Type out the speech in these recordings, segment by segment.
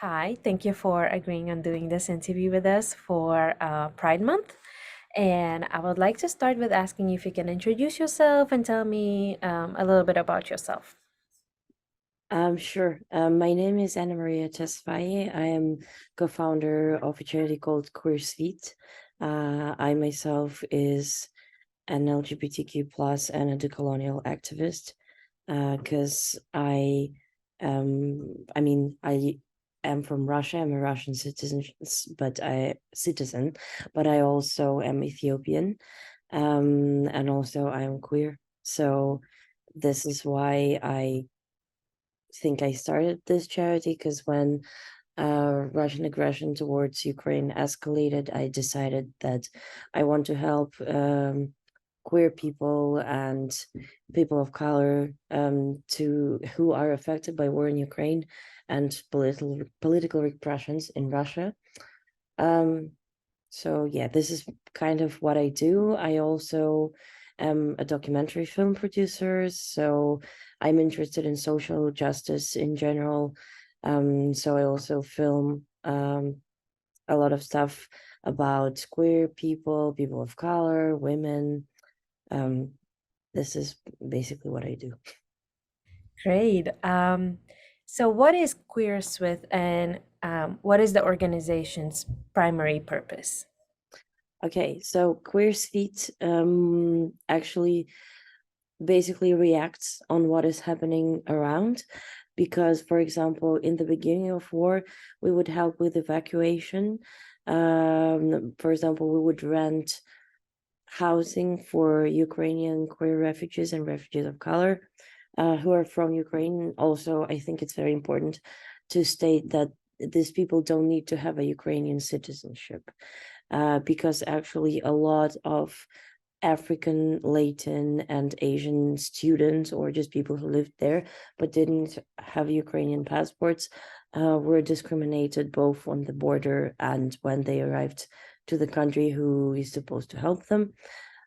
Hi, thank you for agreeing on doing this interview with us for Pride Month. And I would like to start with asking if you can introduce yourself and tell me a little bit about yourself. Sure. My name is Anna Maria Tesfaye. I am co-founder of a charity called Queer Svit. I myself is an LGBTQ plus and a decolonial activist because I am from Russia. I'm a Russian citizen, but I also am Ethiopian, and also I am queer. So this is why I think I started this charity, because when Russian aggression towards Ukraine escalated, I decided that I want to help queer people and people of color to who are affected by war in Ukraine and political repressions in Russia. Um, so yeah, this is kind of what I do. I also am a documentary film producer, so I'm interested in social justice in general. So I also film a lot of stuff about queer people, people of color, women. Um, this is basically what I do. Great. So, what is Queer With and what is the organization's primary purpose? Okay, so Queer Feet actually basically reacts on what is happening around, because for example in the beginning of war we would help with evacuation. For example, we would rent housing for Ukrainian queer refugees and refugees of color who are from Ukraine. Also, I think it's very important to state that these people don't need to have a Ukrainian citizenship, because actually a lot of African, Latin, and Asian students, or just people who lived there but didn't have Ukrainian passports, were discriminated both on the border and when they arrived to the country who is supposed to help them.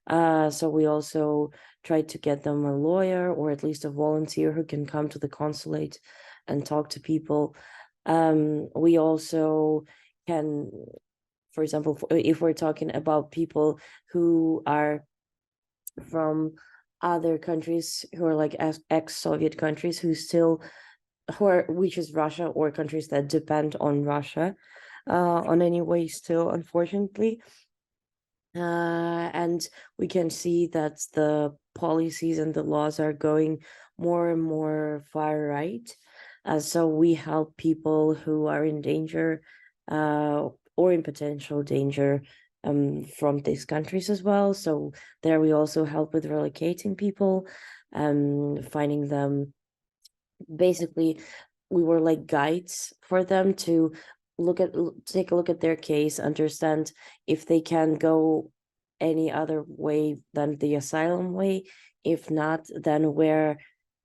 So we also tried to get them a lawyer or at least a volunteer who can come to the consulate and talk to people. We also can, for example, if we're talking about people who are from other countries who are like ex-Soviet countries which is Russia, or countries that depend on Russia on any way still, unfortunately. And we can see that the policies and the laws are going more and more far right. So we help people who are in danger or in potential danger from these countries as well. So there we also help with relocating people, finding them. Basically, we were like guides for them to take a look at their case, understand if they can go any other way than the asylum way. If not, then where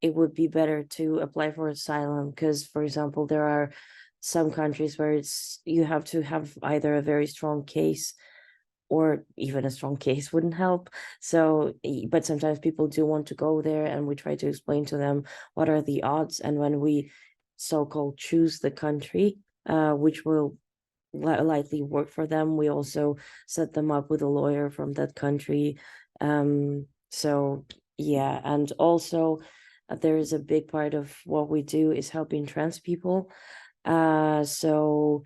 it would be better to apply for asylum, because for example there are some countries where it's you have to have either a very strong case, or even a strong case wouldn't help. So, but sometimes people do want to go there, and we try to explain to them what are the odds. And when we so-called choose the country, which will likely work for them, we also set them up with a lawyer from that country. So yeah, and also there is a big part of what we do is helping trans people. So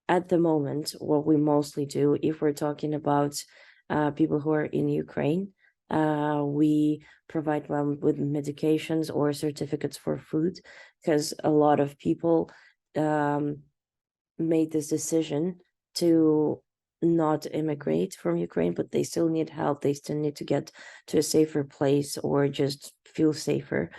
at the moment, what we mostly do, if we're talking about people who are in Ukraine, we provide them with medications or certificates for food, because a lot of people um, made this decision to not immigrate from Ukraine, but they still need help. They still need to get to a safer place or just feel safer.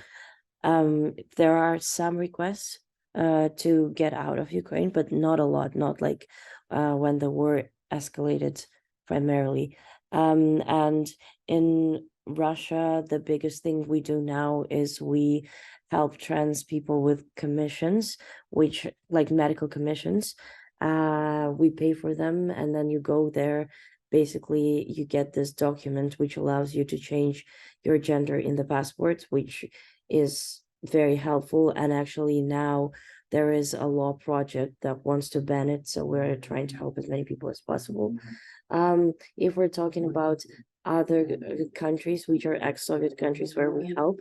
There are some requests to get out of Ukraine, but not a lot, not like when the war escalated primarily. And in Russia, the biggest thing we do now is we help trans people with commissions, which like medical commissions. We pay for them, and then you go there. Basically, you get this document which allows you to change your gender in the passport, which is very helpful. And actually now there is a law project that wants to ban it. So we're trying to help as many people as possible. If we're talking about other countries, which are ex-Soviet countries where we help,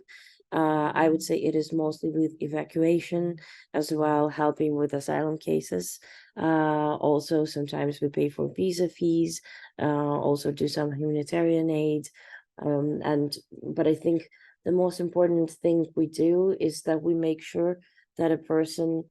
I would say it is mostly with evacuation as well, helping with asylum cases. Also, sometimes we pay for visa fees, also do some humanitarian aid. But I think the most important thing we do is that we make sure that a person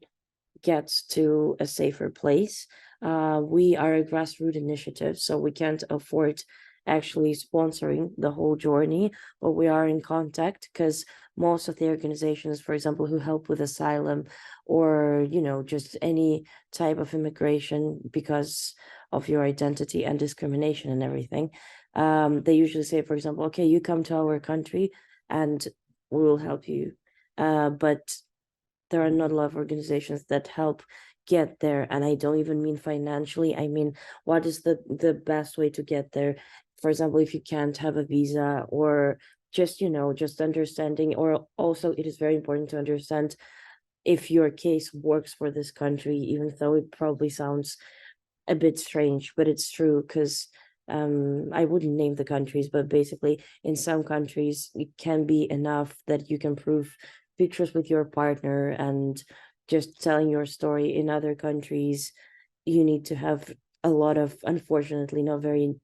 gets to a safer place. We are a grassroots initiative, so we can't afford actually sponsoring the whole journey, but we are in contact because most of the organizations, for example, who help with asylum or, just any type of immigration because of your identity and discrimination and everything, they usually say, for example, okay, you come to our country and we will help you. But there are not a lot of organizations that help get there, and I don't even mean financially. I mean, what is the best way to get there? For example, if you can't have a visa, or just understanding, or also it is very important to understand if your case works for this country, even though it probably sounds a bit strange, but it's true because I wouldn't name the countries, but basically in some countries it can be enough that you can prove pictures with your partner and just telling your story. In other countries, you need to have a lot of, unfortunately, not very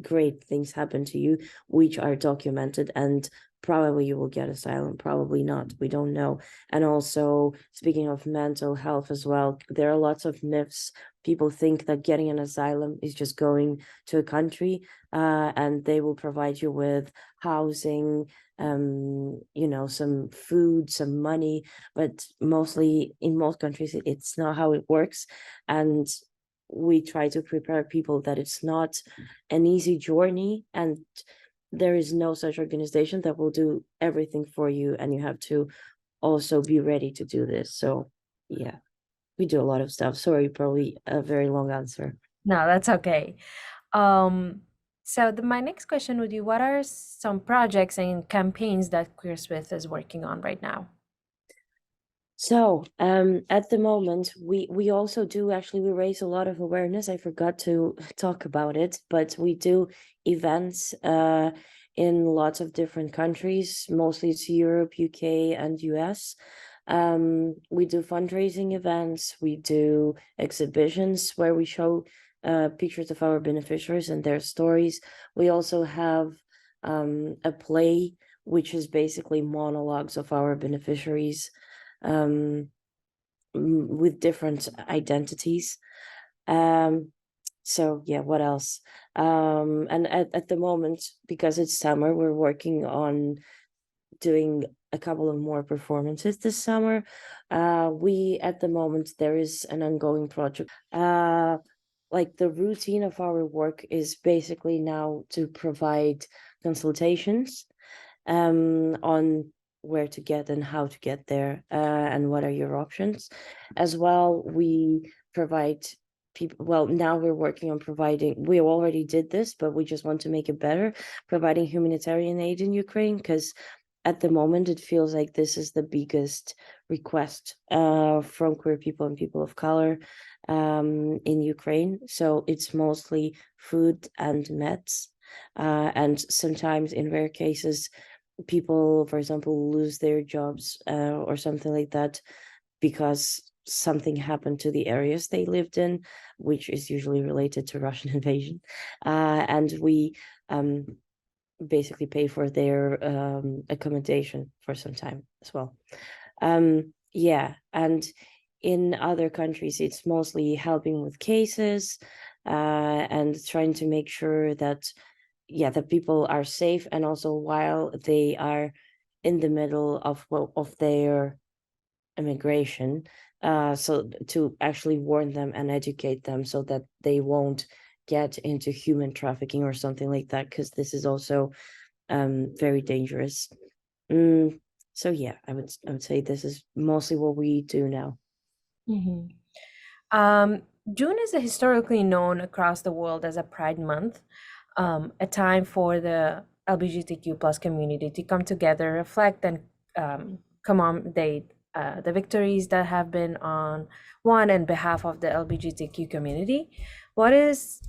great things happen to you, which are documented, and probably you will get asylum, probably not, we don't know. And also, speaking of mental health as well, there are lots of myths. People think that getting an asylum is just going to a country, and they will provide you with housing, some food, some money, but mostly in most countries it's not how it works. And we try to prepare people that it's not an easy journey, and there is no such organization that will do everything for you, and you have to also be ready to do this. So yeah, we do a lot of stuff. Sorry, probably a very long answer. No, that's okay. Um, my next question would be, what are some projects and campaigns that QueerSmith is working on right now? So, at the moment, we also do actually, we raise a lot of awareness. I forgot to talk about it, but we do events in lots of different countries. Mostly it's Europe, UK, and US. We do fundraising events. We do exhibitions where we show pictures of our beneficiaries and their stories. We also have a play which is basically monologues of our beneficiaries, um, with different identities. So yeah, what else? And at the moment, because it's summer, we're working on doing a couple of more performances this summer. We at the moment, there is an ongoing project. Like the routine of our work is basically now to provide consultations on where to get and how to get there, and what are your options. As well, we provide people, well, now we're working on providing, we already did this, but we just want to make it better, providing humanitarian aid in Ukraine, because at the moment it feels like this is the biggest request from queer people and people of color in Ukraine. So it's mostly food and meds, and sometimes in rare cases people, for example, lose their jobs or something like that because something happened to the areas they lived in, which is usually related to Russian invasion. And we basically pay for their accommodation for some time as well. Yeah, and in other countries, it's mostly helping with cases and trying to make sure that that people are safe, and also while they are in the middle of their immigration, so to actually warn them and educate them so that they won't get into human trafficking or something like that, because this is also very dangerous. So yeah, I would say this is mostly what we do now. Mhm. Um, June is historically known across the world as a Pride Month, a time for the LGBTQ plus community to come together, reflect, and commemorate the victories that have been won in behalf of the LGBTQ community. What is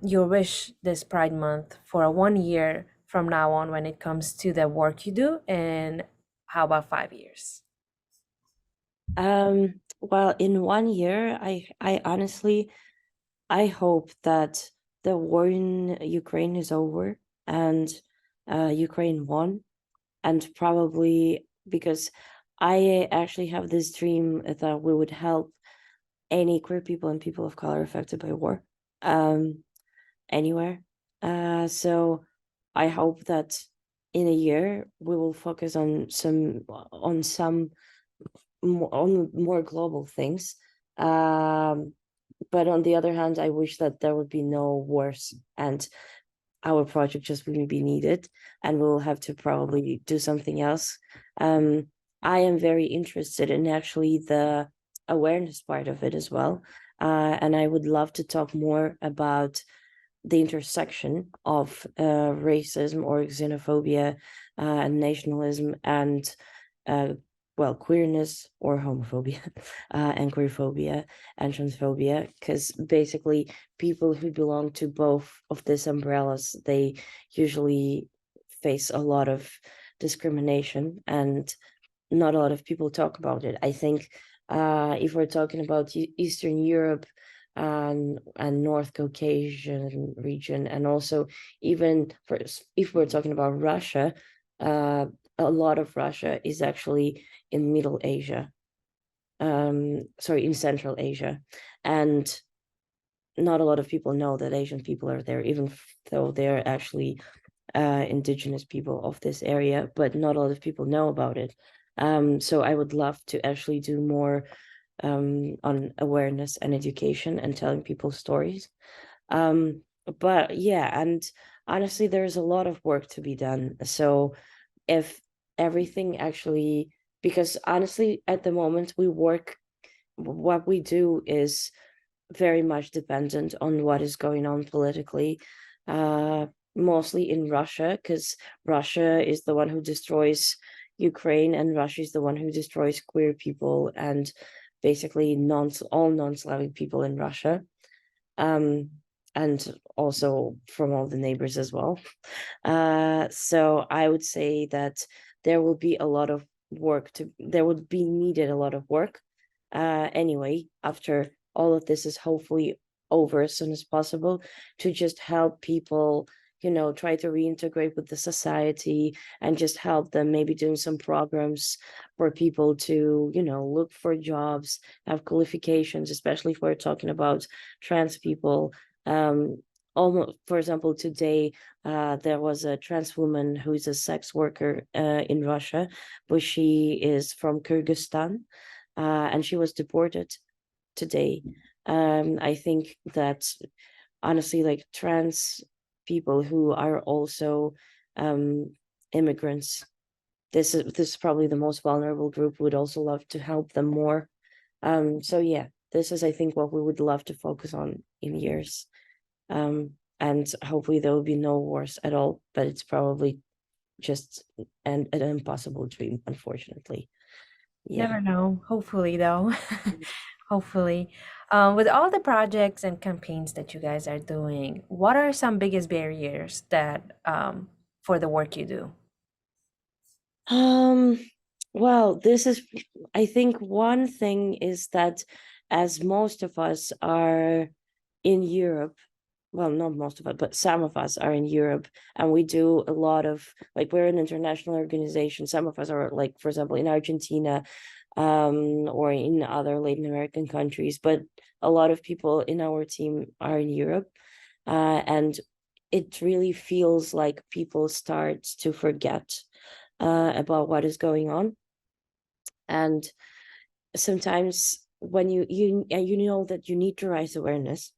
your wish this Pride Month for 1 year from now on when it comes to the work you do, and how about 5 years? Well, in 1 year, I honestly, I hope that the war in Ukraine is over and Ukraine won, and probably because I actually have this dream that we would help any queer people and people of color affected by war, um, anywhere. So I hope that in a year we will focus on some on more global things. But on the other hand, I wish that there would be no wars and our project just wouldn't be needed, and we'll have to probably do something else. I am very interested in actually the awareness part of it as well. And I would love to talk more about the intersection of racism or xenophobia and nationalism and uh, well, queerness or homophobia and queerphobia and transphobia, because basically people who belong to both of these umbrellas, they usually face a lot of discrimination, and not a lot of people talk about it. I think if we're talking about Eastern Europe and North Caucasian region, and also even if we're talking about Russia, a lot of Russia is actually in Middle Asia, sorry, in Central Asia, and not a lot of people know that Asian people are there, even though they're actually indigenous people of this area, but not a lot of people know about it. So I would love to actually do more on awareness and education and telling people stories. But yeah, and honestly, there's a lot of work to be done. So if everything actually, because honestly, at the moment we work, what we do is very much dependent on what is going on politically, mostly in Russia, because Russia is the one who destroys Ukraine, and Russia is the one who destroys queer people and basically all non-Slavic people in Russia, um, and also from all the neighbors as well. So I would say that there will be a lot of there would be needed a lot of work. Anyway, after all of this is hopefully over as soon as possible, to just help people, try to reintegrate with the society and just help them, maybe doing some programs for people to, look for jobs, have qualifications, especially if we're talking about trans people. Almost, for example, today there was a trans woman who is a sex worker in Russia, but she is from Kyrgyzstan, and she was deported today. I think that honestly, like trans people who are also immigrants, this is probably the most vulnerable group. Would also love to help them more. So yeah, this is I think what we would love to focus on in years. And hopefully there will be no wars at all, but it's probably just an impossible dream, unfortunately. Yeah. Never know. Hopefully, though. Hopefully. With all the projects and campaigns that you guys are doing, what are some biggest barriers that for the work you do? Um, well, this is, I think one thing is that as most of us are in Europe, well, not most of us, but some of us are in Europe, and we do a lot of, like, we're an international organization. Some of us are, like, for example, in Argentina, or in other Latin American countries, but a lot of people in our team are in Europe. And it really feels like people start to forget about what is going on. And sometimes when you know that you need to raise awareness,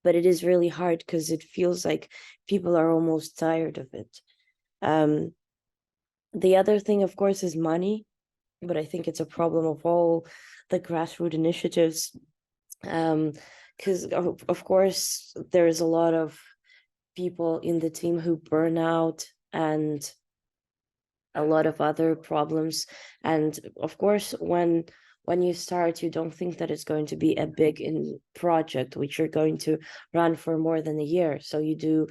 but it is really hard because it feels like people are almost tired of it. Um, the other thing, of course, is money, but I think it's a problem of all the grassroots initiatives. Because of course there's a lot of people in the team who burn out, and a lot of other problems. And of course, when you start, you don't think that it's going to be a big in project which you're going to run for more than a year. So you're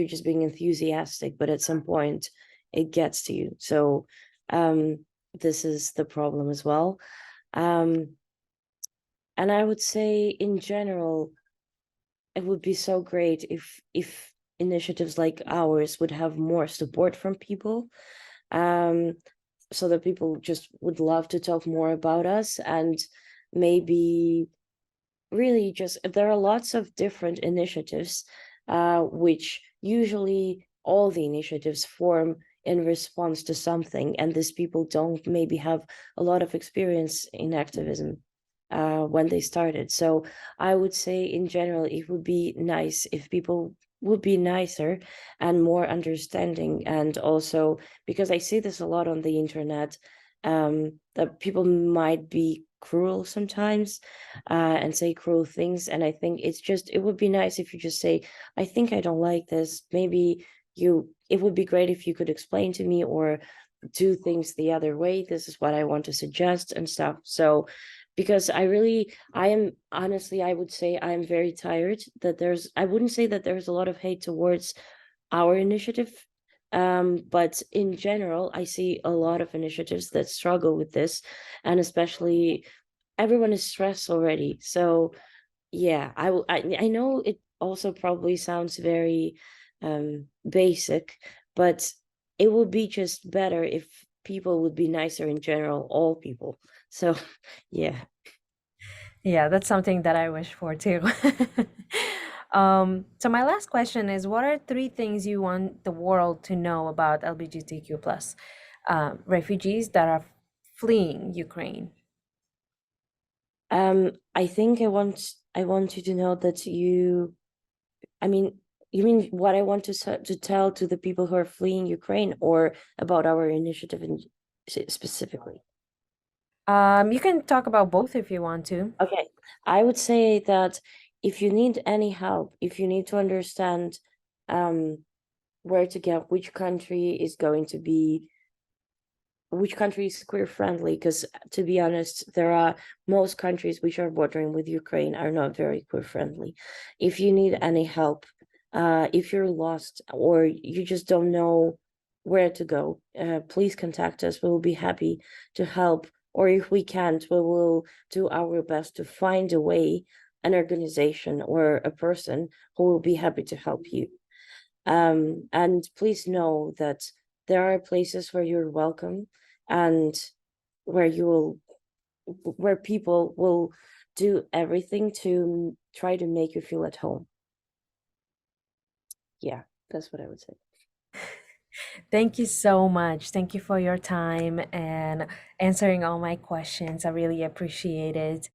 just being enthusiastic, but at some point it gets to you. So this is the problem as well. um and I would say in general, it would be so great if initiatives like ours would have more support from people, um so that people just would love to talk more about us. And maybe really just, there are lots of different initiatives, which usually all the initiatives form in response to something, and these people don't maybe have a lot of experience in activism when they started. So I would say in general, it would be nice if people would be nicer and more understanding. And also, because I see this a lot on the internet, that people might be cruel sometimes, and say cruel things. And I think it would be nice if you just say, I think I don't like this. Maybe it would be great if you could explain to me, or do things the other way. This is what I want to suggest and stuff. So, because I am honestly, I would say I'm very tired that I wouldn't say that there's a lot of hate towards our initiative. But in general, I see a lot of initiatives that struggle with this, and especially everyone is stressed already. So yeah, I know it also probably sounds very basic, but it would be just better if people would be nicer in general, all people. So yeah. Yeah, that's something that I wish for too. So my last question is, what are three things you want the world to know about LGBTQ plus refugees that are fleeing Ukraine? I think I want you to know that I mean, you mean what I want to tell to the people who are fleeing Ukraine, or about our initiative specifically? You can talk about both if you want to. Okay, I would say that if you need any help, if you need to understand um where to get, which country is queer friendly, because to be honest, there are most countries which are bordering with Ukraine are not very queer friendly. If you need any help, if you're lost or you just don't know where to go, please contact us. We will be happy to help. Or if we can't, we will do our best to find a way, an organization or a person who will be happy to help you. And please know that there are places where you're welcome, and where you will where people will do everything to try to make you feel at home. Yeah, that's what I would say. Thank you so much. Thank you for your time and answering all my questions. I really appreciate it.